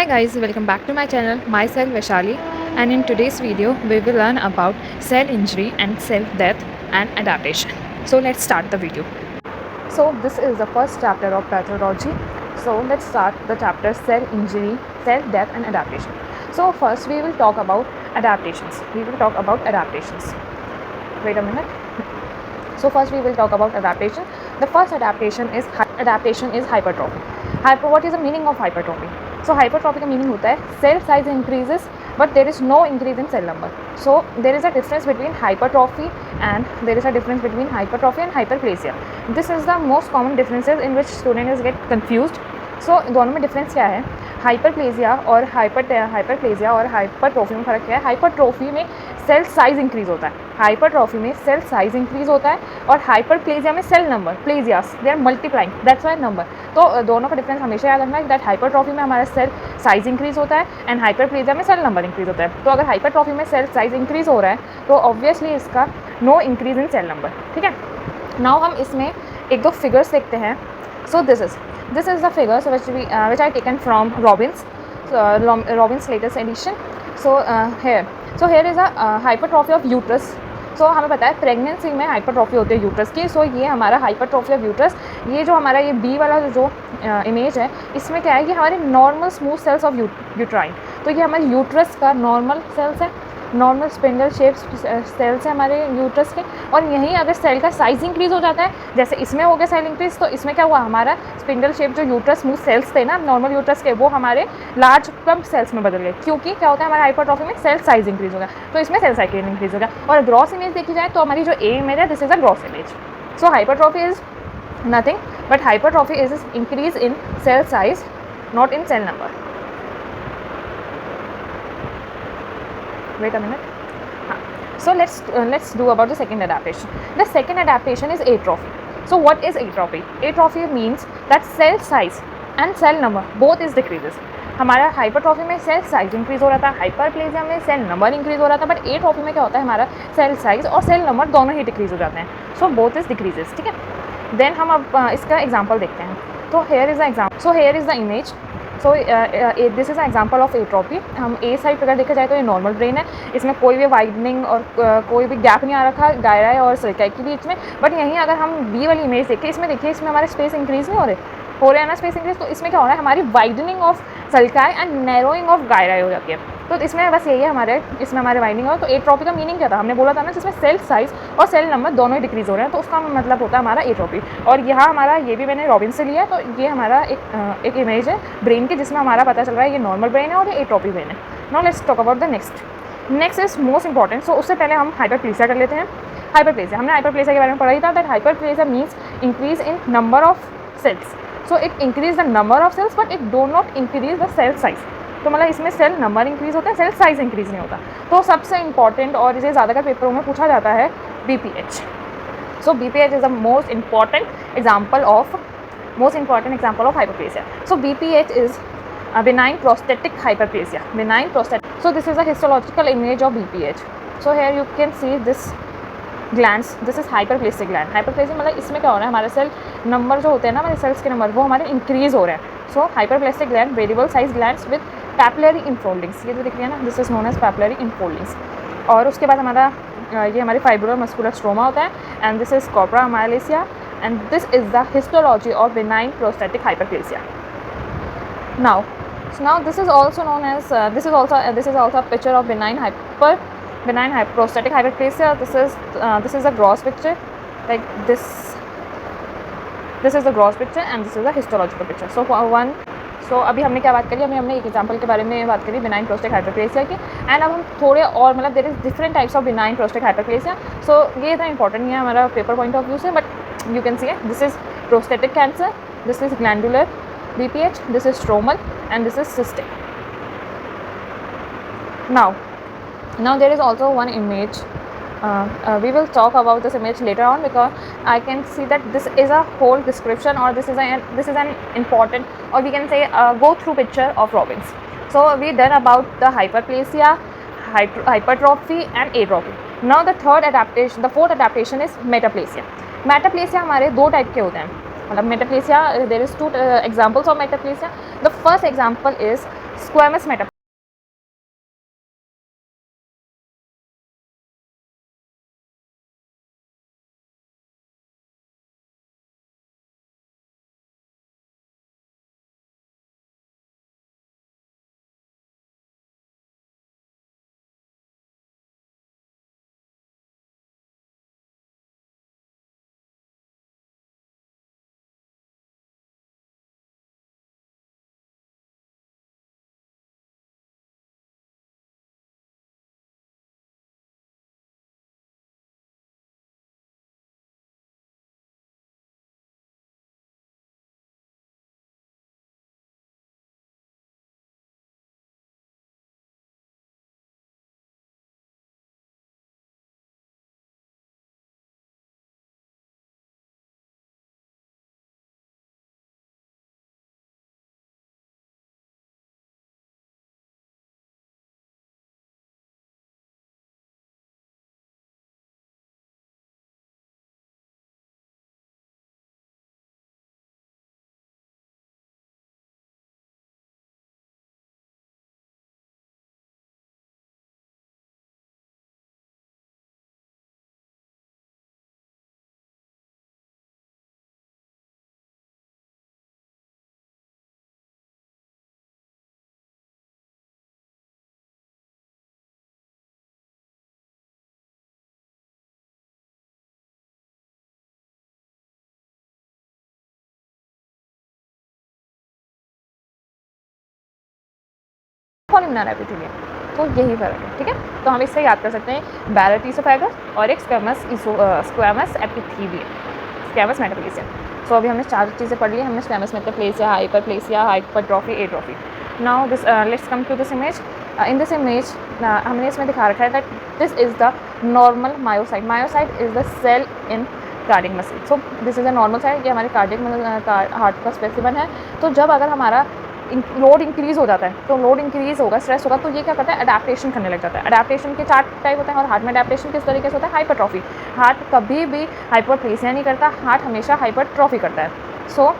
Hi guys, welcome back to my channel, myself Vaishali, and in today's video we will learn about cell injury and cell death and adaptation. So let's start the video. So this is the first chapter of pathology. So let's start the chapter cell injury, cell death and adaptation. So first we will talk about adaptations. Wait a minute. So first we will talk about adaptation. The first adaptation is hypertrophy. What is the meaning of hypertrophy? So hypertrophy का meaning होता है cell size increases but there is no increase in cell number. So there is a difference between hypertrophy and hyperplasia. This is the most common differences in which students get confused. So दोनों में difference क्या है? Hyperplasia और hypertrophy में फ़र्क क्या है? Hypertrophy में सेल साइज इंक्रीज होता है, हाइपरट्रॉफी में सेल साइज इंक्रीज होता है, और हाइपरप्लेजिया में cell number, plasias they are multiplying, that's why number. तो दोनों का डिफरेंस हमेशा याद रखना है दैट हाइपरट्रॉफी में हमारा सेल साइज इंक्रीज होता है एंड हाइपरप्लेजिया में सेल नंबर इंक्रीज होता है. तो अगर हाइपरट्रॉफी में सेल साइज इंक्रीज हो रहा है तो ऑब्वियसली इसका no increase in cell number. ठीक है, नाउ हम इसमें एक दो फिगर्स देखते हैं. सो this is the figures which I taken from Robbins latest edition. So here is a hypertrophy of uterus. सो हमें पता है प्रेगनेंसी में हाइपरट्रॉफी होती है यूट्रस की. सो ये हमारा हाइपरट्रॉफी ऑफ यूट्रस, ये जो हमारा ये बी वाला जो इमेज है इसमें क्या है कि हमारे normal smooth cells of uterine. तो ये हमारे यूट्रस का नॉर्मल सेल्स है, नॉर्मल स्पिंडल शेप सेल्स है हमारे यूट्रस के. और यहीं अगर सेल का साइज इंक्रीज़ हो जाता है, जैसे इसमें हो गया सेल इंक्रीज, तो इसमें क्या हुआ, हमारा स्पिंडल शेप जो यूट्रस स्मूथ सेल्स थे ना नॉर्मल यूट्रस के, वो हमारे लार्ज प्लम्प सेल्स में बदल गए. क्योंकि क्या होता है हमारे हाइपरट्रॉफी में सेल साइज इंक्रीज हो गया, तो इसमें सेल साइज इंक्रीज हो गया. और ग्रॉस इमेज देखी जाए तो हमारी जो ए इमेज है this is a gross image. So hypertrophy is nothing but hypertrophy is increase in cell size, not in cell number. Wait a minute. So let's do about the second adaptation. The second adaptation is atrophy. So what is atrophy? Atrophy means that cell size and cell number both is decreases. हमारा hypertrophy में cell size increase हो रहा था, hyperplasia में cell number increase हो रहा था, but atrophy में क्या होता है हमारा सेल साइज और सेल नंबर दोनों ही डिक्रीज हो जाते हैं. So both is decreases. ठीक है, देन हम अब इसका एग्जाम्पल देखते हैं. तो here is the image. So this is a example of atrophy. हम ए साइड पर अगर देखा जाए तो ये नॉर्मल ब्रेन है, इसमें कोई भी वाइडनिंग और कोई भी गैप नहीं आ रखा गायराई और सर्काई के बीच में. बट यहीं अगर हम बी वाली इमेज देखें, इसमें देखिए इसमें हमारे स्पेस इंक्रीज नहीं हो रहे हैं ना स्पेस इंक्रीज. तो इसमें क्या हो रहा है, हमारी widening of sulci and narrowing of gyri हो जाती है. तो इसमें बस यही है इसमें हमारे वाइडनिंग हो. तो एट्रोफी का मीनिंग क्या था, हमने बोला था ना जिसमें सेल साइज और सेल नंबर दोनों ही डिक्रीज हो रहे हैं, तो उसका मतलब होता है हमारा एट्रोफी. और यहाँ हमारा ये भी मैंने रॉबिन से लिया, तो ये हमारा एक इमेज है ब्रेन की जिसमें हमारा पता चल रहा है ये नॉर्मल ब्रेन है और ये एट्रोफी ब्रेन है. Now let's talk about the next is most important. So उससे पहले हम हाइपरप्लेजिया कर लेते हैं. हाइपरप्लेजिया, हमने हाइपरप्लेजिया के बारे में पढ़ा ही था that hyperplasia means increase in number of cells. So it increase the number of cells but it do not increase the cell size. तो मतलब इसमें सेल नंबर इंक्रीज होता है, सेल साइज इंक्रीज नहीं होता. तो सबसे इंपॉर्टेंट और इसे ज़्यादातर पेपरों में पूछा जाता है BPH. So BPH is the most important example of hyperplasia. So BPH is a benign prostatic hyperplasia. So this is a histological image of BPH. So here you can see this glands. This is hyperplastic gland. Hyperplasia मतलब इसमें क्या हो रहा है, हमारे cell number जो होते हैं ना, हमारे सेल्स के नंबर वो हमारे इंक्रीज हो रहे हैं. So hyperplastic gland, variable size glands with papillary infoldings, ये जो दिख रही है ना this is known as papillary infoldings. और उसके बाद हमारा ये हमारी फाइब्रो मस्कुलर स्ट्रोमा होता है and this is corpora amylacea and this is the histology of benign prostatic hyperplasia. Now this is also known as this is also a picture of benign prostatic hyperplasia. This is a gross picture like this. This is the gross picture and this is the histological picture. So अभी हमने क्या बात करी, अभी हमने एक example के बारे में बात करी बेनाइन प्रोस्टेटिक हाइपरप्लेसिया की. एंड अब हम थोड़े और मतलब there is different types of benign prostatic hyperplasia. So ये इतना इंपॉर्टेंट नहीं है हमारा पेपर पॉइंट ऑफ व्यू से, but you can see this is prostatic cancer, this is glandular BPH, this is stromal and this is cystic. Now there is also one image. We will talk about this image later on because I can see that this is a whole description or this is an important, or we can say go through picture of Robbins. So we done about the hyperplasia, hypertrophy and atrophy. Now the fourth adaptation is metaplasia. Metaplasia हमारे दो type के होते हैं. मतलब metaplasia, there is two examples of metaplasia. The first example is squamous Meta columnar epithelium. तो यही फ़र्क है, ठीक है। तो हम इससे याद कर सकते हैं बैरट ईसोफेगस और एक squamous epithelium, squamous metaplasia. So अभी हमने 4 चीज़ें पढ़ ली। हमने squamous metaplasia, hyperplasia, hypertrophy, atrophy. Now this let's come to this image. In this image हमने इसमें दिखा रखा है that this is the normal myocyte. Myocyte is the cell in cardiac muscle. So this is a normal cyte, ये हमारे cardiac heart का specimen है। तो जब अगर हमारा लोड इंक्रीज़ हो जाता है, तो लोड इंक्रीज़ होगा, स्ट्रेस होगा, तो ये क्या करता है, अडैप्टेशन करने लग जाता है। अडैप्टेशन के 4 टाइप होते हैं और हार्ट में अडैप्टेशन किस तरीके से होता है, हाइपरट्रॉफी। हार्ट कभी भी हाइपरप्लेसिया नहीं करता, हार्ट हमेशा हाइपरट्रॉफी करता है। सो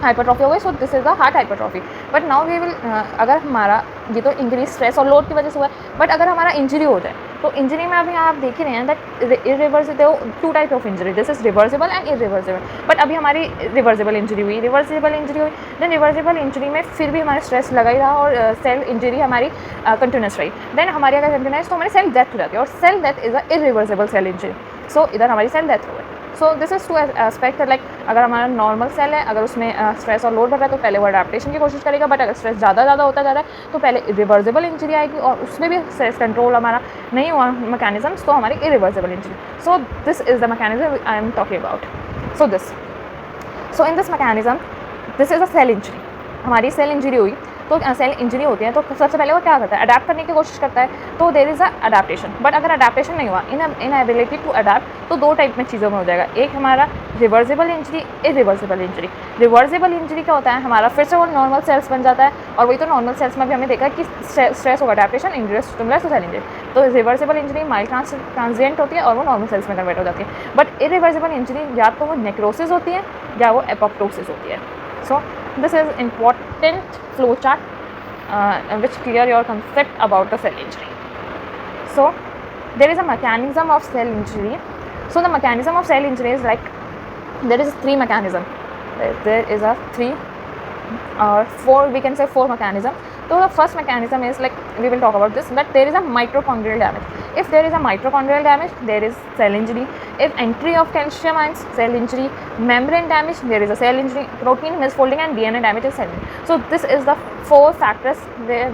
हाइपरट्रॉफी हो गई। So this is the heart hypertrophy. But now we will अगर हमारा ये तो इंक्रीज स्ट्रेस और लोड की वजह से हुआ है, बट अगर हमारा इंजरी हो जाए, तो इंजरी में अभी आप देख ही रहे हैं that irreversible, 2 type of injury, this is reversible and irreversible. But अभी हमारी रिवर्सिबल इंजरी हुई, देन रिवर्सिबल इंजरी में फिर भी हमारा स्ट्रेस लगा ही रहा और सेल इंजरी हमारी कंटिन्यूस रही। देन हमारी अगर कंटिन्यूस, तो हमारी सेल डेथ हो जाती है और cell death is a irreversible cell injury. So इधर हमारी सेल डेथ हो गई। So this is 2 aspect, like अगर हमारा नॉर्मल सेल है, अगर उसमें स्ट्रेस और लोड बढ़ रहा है, तो पहले वो अडैप्टेशन की कोशिश करेगा। बट अगर स्ट्रेस ज़्यादा होता जा रहा है, तो पहले इरिवर्सिबल इंजरी आएगी और उसमें भी स्ट्रेस कंट्रोल हमारा नहीं हुआ मैकेनिज्म्स, तो हमारी irreversible injury. So this is the mechanism I am talking about. So in this mechanism this is a cell injury. हमारी सेल इंजरी हुई, तो सेल इंजरी होती है, तो सबसे पहले वो क्या करता है, अडैप्ट करने की कोशिश करता है। तो there is a adaptation. But अगर अडैप्टेशन नहीं हुआ, इन एबिलिटी टू अडैप्ट, तो 2 टाइप में चीज़ों में हो जाएगा। एक हमारा reversible injury, irreversible injury. Reversible injury क्या होता है, हमारा फिर से वो नॉर्मल सेल्स बन जाता है। और वही तो नॉर्मल सेल्स में भी हमने देखा कि स्ट्रेस होगा, adaptation, injury similar to cell injury. तो रिवर्सिबल इंजरी माइल्ड ट्रांजिएंट होती है और वो नॉर्मल सेल्स में कन्वर्ट हो जाती है। बट इरिवर्सिबल इंजरी या तो वो नेक्रोसिस होती है या वो एपोप्टोसिस होती है। So this is important flow chart which clear your concept about the cell injury. So there is a mechanism of cell injury. So the mechanism of cell injury is like there is 3 mechanism. There is a 3 or 4, we can say 4 mechanism. So the first mechanism is like we will talk about this, that there is a mitochondrial damage. If there is a mitochondrial damage, there is cell injury. If entry of calcium ions, cell injury. Membrane damage, there is a cell injury. Protein misfolding and DNA damage is cell injury. So this is the 4 factors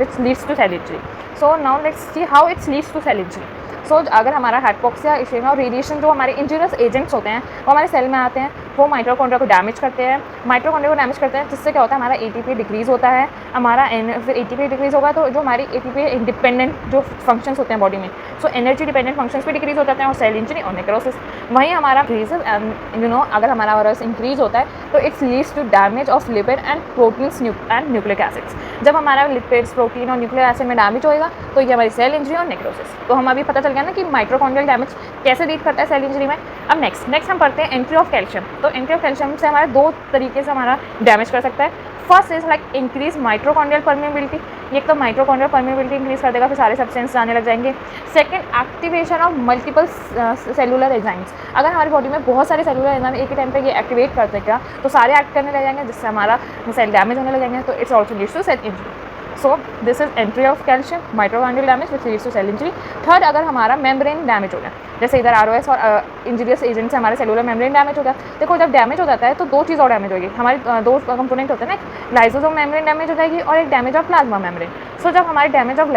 which leads to cell injury. So now let's see how it leads to cell injury. सो अगर हमारा hypoxia, इशेमिया और radiation, जो हमारे injurious agents होते हैं, वो हमारे cell में आते हैं, वो माइटोकॉन्ड्रिया को डैमेज करते हैं। माइटोकॉन्ड्रिया को डैमेज करते हैं, जिससे क्या होता है, हमारा एटीपी डिक्रीज़ होता है। हमारा फिर एटीपी डिक्रीज़ होगा, तो जो हमारी एटीपी इंडिपेंडेंट जो फंक्शंस होते हैं बॉडी में, सो एनर्जी डिपेंडेंट फंक्शंस भी डिक्रीज़ हो जाते हैं और सेल इंजरी और नेक्रोसिस। वहीं हमारा अगर हमारा वायरस इंक्रीज़ होता है, तो it's leads to damage of lipid and proteins and nucleic acids. जब हमारा लिपिड्स, प्रोटीन और न्यूक्लिक एसिड में डैमेज होएगा, तो ये हमारी सेल इंजरी और नेक्रोसिस। तो हम अभी पता चल गया ना कि माइटोकॉन्ड्रियल डैमेज कैसे लीड करता है सेल इंजरी में। अब नेक्स्ट हम पढ़ते हैं एंट्री ऑफ कैल्शियम। तो एंट्री ऑफ कैल्शियम से हमारा 2 तरीके से हमारा डैमेज कर सकता है। First is like increase mitochondrial permeability, ये एक तो माइटोकॉन्ड्रियल परमेबिलिटी इंक्रीज कर देगा, फिर सारे सब्सटेंस जाने लग जाएंगे। Second, activation of multiple cellular enzymes. अगर हमारी बॉडी में बहुत सारे सेलुलर एंजाइम एक ही टाइम पे ये एक्टिवेट कर देगा तो सारे एक्ट करने लग जाएंगे, जिससे हमारा सेल डैमेज होने लग जाएंगे, तो it's also leads to cell injury. So this is entry of calcium, mitochondrial damage which leads to cell injury. Third, अगर हमारा मेम्ब्रेन डैमेज हो जाए, जैसे इधर ROS और इंजीरियस एजेंट से हमारे सेलुलर मेम्ब्रेन डैमेज हो गया। देखो जब डैमेज हो जाता है तो दो चीज़ और डैमेज होगी, हमारे दो कंपोनेंट होते हैं ना, एक लाइसोसोम मेम्ब्रेन डैमेज हो जाएगी और एक डैमेज ऑफ प्लाज्मा मेम्ब्रेन। सो जब हमारी डैमेज ऑफ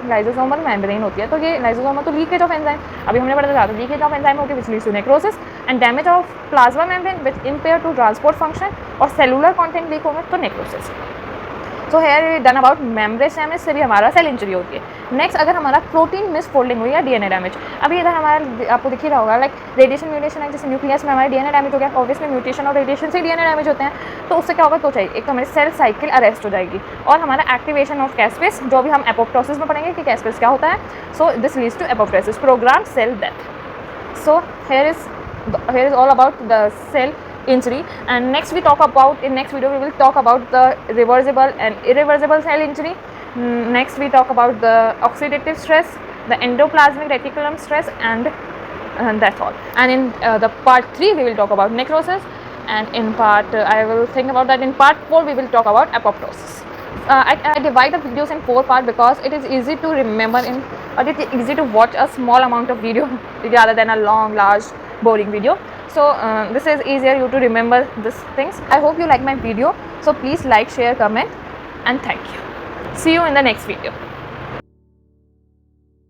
लाइसोसोमल मेम्ब्रेन होती है तो ये लाइसोसोमल तो लीकेज ऑफ एंजाइम, अभी हमने पढ़ा था, लीकेज ऑफ एंजाइम होती है which leads to necrosis, and damage of plasma membrane which impair to transport function, और सेलुलर कंटेंट लीक होंगे तो necrosis. So here done about membrane damage से भी हमारा सेल इंजरी होती है। नेक्स्ट, अगर हमारा प्रोटीन मिसफोल्डिंग हुई या DNA डैमेज, अभी इधर हमारा आपको दिख ही रहा होगा लाइक रेडिएशन म्यूटेशन है, जैसे न्यूक्लियस में हमारे DNA डैमेज हो गया, ऑब्वियसली म्यूटेशन और रेडिएशन से DNA डैमेज होते हैं, तो उससे क्या होगा, तो चाहिए एक तो हमारी सेल साइकिल अरेस्ट हो जाएगी और हमारा एक्टिवेशन ऑफ कैस्पेस, जो भी हम एपोप्टोसिस में पढ़ेंगे कि कैस्पेस क्या होता है। So this leads to apoptosis, program cell death. So here is all about the cell injury, and next we talk about, in next video we will talk about the reversible and irreversible cell injury. Next we talk about the oxidative stress, the endoplasmic reticulum stress, and that's all. And in the part 3 we will talk about necrosis, and in part I will think about that. In part 4 we will talk about apoptosis. I divide the videos in 4 parts because it is easy to remember or it is easy to watch a small amount of video rather than a long, large, boring video. So this is easier you to remember these things. I hope you like my video. So please like, share, comment, and thank you. See you in the next video.